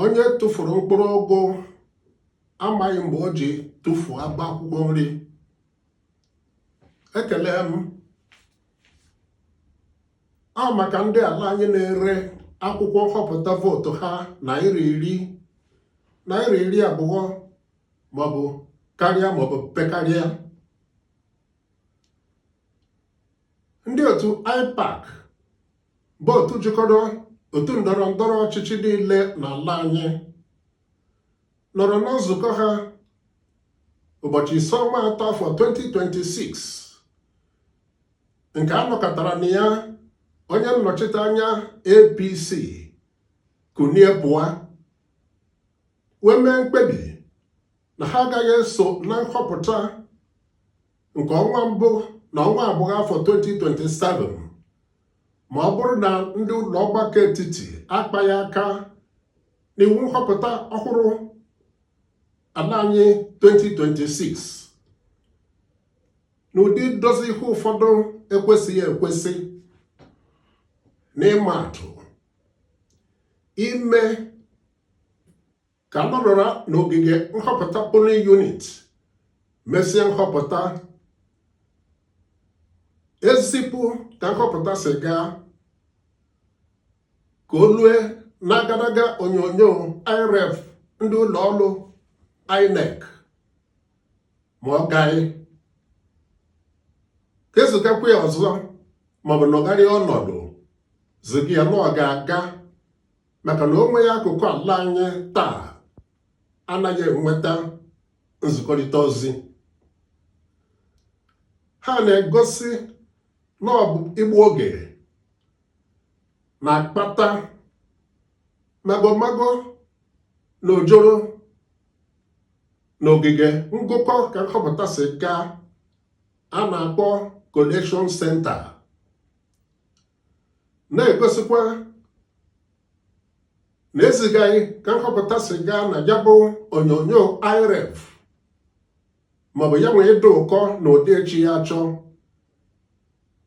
onye tụfuru mkpụrụ ụgụ amaghị mgbe o ji tụfuo agba akwụkwọ nri. Ekele m. Ọ maka ndị ala anyị na-ere akwụkwọ nhọpụta vootu ha naira iri abụọ maọbụ karịa maọbụ pekarịa. Ndị otu IPAC bụ otu jikọrọ otu ndọrọ ndọrọ ọchịchị niile n'ala anyị nọrọ na nzukọ ha ụbọchị 3 afọ 2026 nke a nọkọtara na ya onye nnọchite anya APC kunie pụọ wee mee mkpebi na ha agaghị eso na nhọpụta nke ọnwa mbụ na ọnwa abụọ afọ 2027 ma ọ bụrụ na ndị ụlọ ọgbakọ etiti akpaghị aka n'iwu nhọpụta ọhụrụ ala anyị 2026 n'ụdị dozi ihe ụfọdụ ekwesịghị ekwesị, n'ịma atụ ime ka anọrọra n'ogige nhọpụta polling unit mesie nhọpụta, ezipụ ka nhọpụta si gaa ka o lue n'agadaga onyonyo IREF ndị ụlọ ọrụ INEC ma ọ gaghị ka ezugakwa ya ọzọ maọbụ nọgharịa ọnọdụ ziga ya na ọ ga-aga maka na onwe ya akụkụ ala anyị taa anaghị enweta nzikọrịta ozi. Ha na-egosi na ọ bụ igbu oge na-akpata magomago na ojoro n'ogige ngụkọ ka nhọpụta si gaa a na-akpọ Collection Center, na-egosikwa na ezigaghị ka nhọpụta si gaa na ya bụ onyonyo IREF maọbụ ya nwee ịdị ụkọ na ụdị echi ya achọ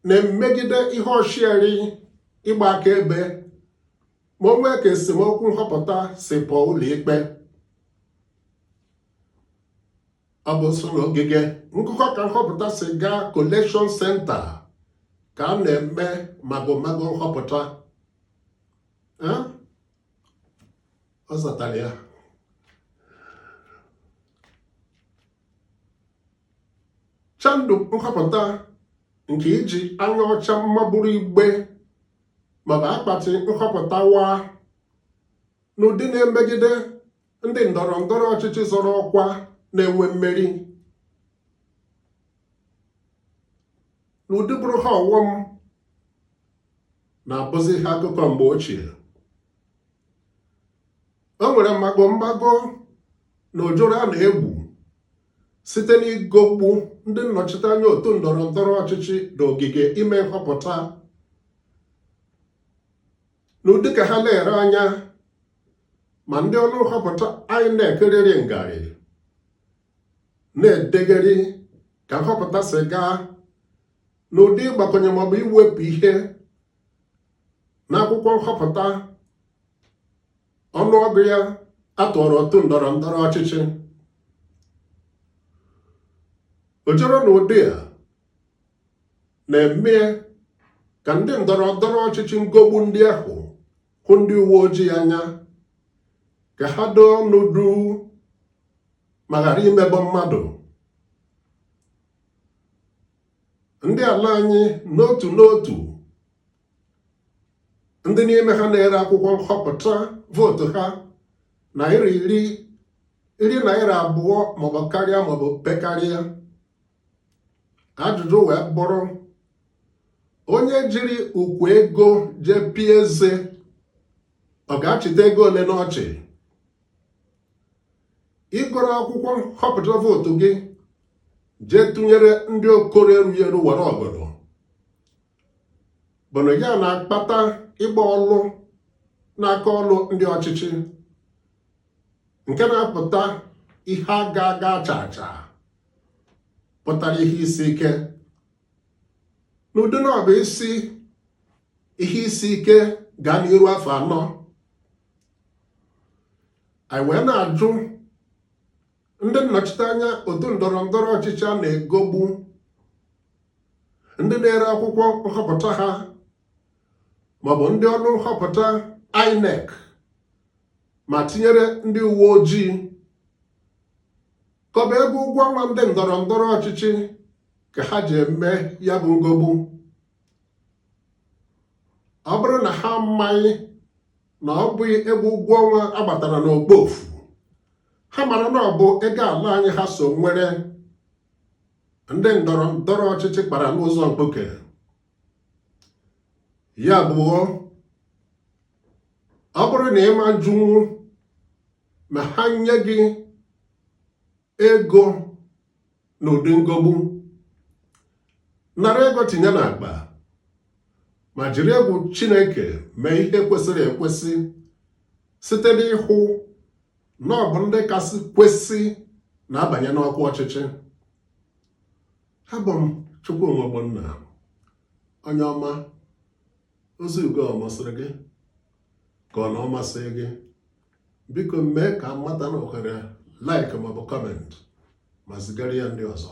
na-emegide ihe ọchịarị ịgba akaebe ma o nwee ka esemokwu nhọpụta si pụọ ụlọ ikpe. Ọ bụ so n'ogige ngụkọ ka nhọpụta si gaa Collection Center ka a na-eme magomago nhọpụta. Ọ zatara ya. Chandu nhọpụta nke iji anya ọcha mmaburu igbe maọbụ akpati nhọpụta waa n'ụdị na-emegide ndị ndọrọ ndọrọ ọchịchị zọrọ ọkwa na-enwe mmeri, n'ụdị bụrụ ha ọghọm na-abụzi ha akụkọ mgbe ochie. O nwere mgbago na ojoro a na-egwu site n'igogbu ndị nnọchite anya otu ndọrọ ndọrọ ọchịchị n'ogige ime nhọpụta n'ụdị ka ha leghere anya ma ndị ọrụ nhọpụta INEC riri ngarị na-edegharị ka nhọpụta si gaa n'ụdị ịgbakwunye maọbụ iwepụ ihe n'akwụkwọ nhọpụta ọnụọgụ ya atụrụ otu ndọrọ ndọrọ ọchịchị. Ojoro na ụdị a na-eme ka ndị ndọrọ ndọrọ ọchịchị ngogbu ndị ahụ hụ ndị uwe ojii anya ka ha doo ọnụ duu ma ghara imegbu mmadụ. Ndị ala anyị n'otu n'otu, ndị n'ime ha na-ere akwụkwọ nhọpụta vootu ha naira iri naira abụọ maọbụ karịa maọbụ pekarịa. Ajụjụ wee bụrụ, onye jiri ukwu ego jee pịa eze ọ ga-achịta ego ole n'ọchị? Ịgụrụ akwụkwọ nhọpụta vootu gị jee tụnyere ndị okoro erughị eru were ọgọdọ bụ na ya na-akpata ịgba ọlụ n'aka ọlụ ndị ọchịchị nke na-apụta ihe aga acha pụtara ihe isi ike. N'ụdị na ọ bụ ihe isi ike gaa n'iru afọ 4 anyị wee na-ajụ ndị nnọchiteanya otu ndọrọ ndọrọ ọchịchị a na-egogbu ndị na-ere akwụkwọ nhọpụta ha maọbụ ndị ọrụ nhọpụta INEC ma tinyere ndị uwe ojii ka ọ bụ ego ụgwọ ọnwa ndị ndọrọ ndọrọ ọchịchị ka ha ji eme ya bụ ngogbu. Ọ bụrụ na ha amaghị na ọ bụghị ego ụgwọ ọnwa agbatara n'ogbofu, ha mara na ọ bụ ego ala anyị ha so nwere ndị ndọrọ ndọrọ ọchịchị kpara n'ụzọ mkpuke. Ya bụ, ọ bụrụ na ị ma jụnwu ma ha nye gị ego n'ụdị ngogbu, nara ego tinye n'akpa ma jiri egwu Chineke mee ihe kwesịrị ekwesị site n'ịhụ na ọ bụ ndị kasị kwesị na-abanye n'ọkwa ọchịchị. Abụ m Chukwuma Ogbonna, onye ọma. Ozi ugo ọ masịrị gị ka ọ na ọ masịghị gị, biko mee ka mata na ohere like maọbụ comment ma zigara ya ndị ọzọ.